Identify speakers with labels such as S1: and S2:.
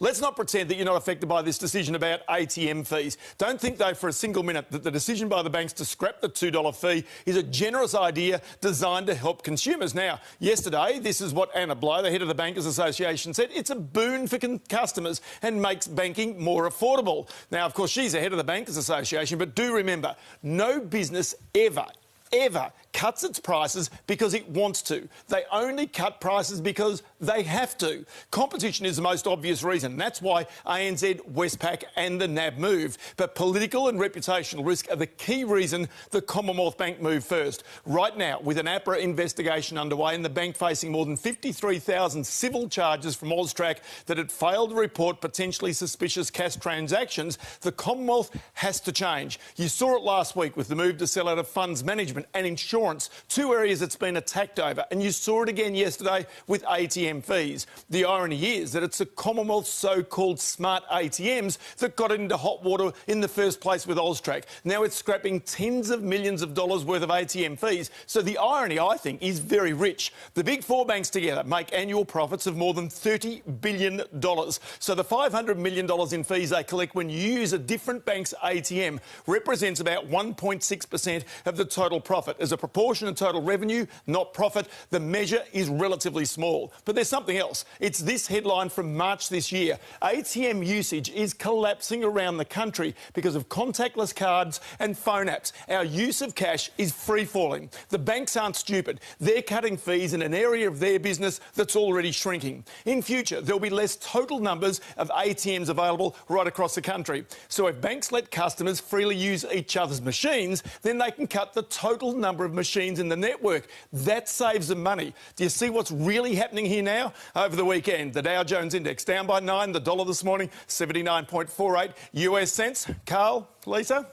S1: Let's not pretend that you're not affected by this decision about ATM fees. Don't think, though, for a single minute that the decision by the banks to scrap the $2 fee is a generous idea designed to help consumers. Now, yesterday, this is what Anna Blow, the head of the Bankers Association, said. It's a boon for customers and makes banking more affordable. Now, of course, she's the head of the Bankers Association, but do remember, no business ever cuts its prices because it wants to. They only cut prices because they have to. Competition is the most obvious reason. That's why ANZ, Westpac and the NAB moved. But political and reputational risk are the key reason the Commonwealth Bank moved first. Right now, with an APRA investigation underway and the bank facing more than 53,000 civil charges from AUSTRAC that it failed to report potentially suspicious cash transactions, the Commonwealth has to change. You saw it last week with the move to sell out of funds management and insurance, two areas it's been attacked over, and you saw it again yesterday with ATM fees. The irony is that it's the Commonwealth's so-called smart ATMs that got it into hot water in the first place with AUSTRAC. Now it's scrapping tens of millions of dollars worth of ATM fees, so the irony, I think, is very rich. The big four banks together make annual profits of more than $30 billion. So the $500 million in fees they collect when you use a different bank's ATM represents about 1.6% of the total profit. As a proportion of total revenue, not profit, the measure is relatively small. But there's something else. It's this headline from March this year. ATM usage is collapsing around the country because of contactless cards and phone apps. Our use of cash is free-falling. The banks aren't stupid. They're cutting fees in an area of their business that's already shrinking. In future, there'll be less total numbers of ATMs available right across the country. So if banks let customers freely use each other's machines, then they can cut the total number of machines in the network. That saves them money. Do you see what's really happening here now? Over the weekend, the Dow Jones Index down by 9, the dollar this morning 79.48 US cents. Carl, Lisa?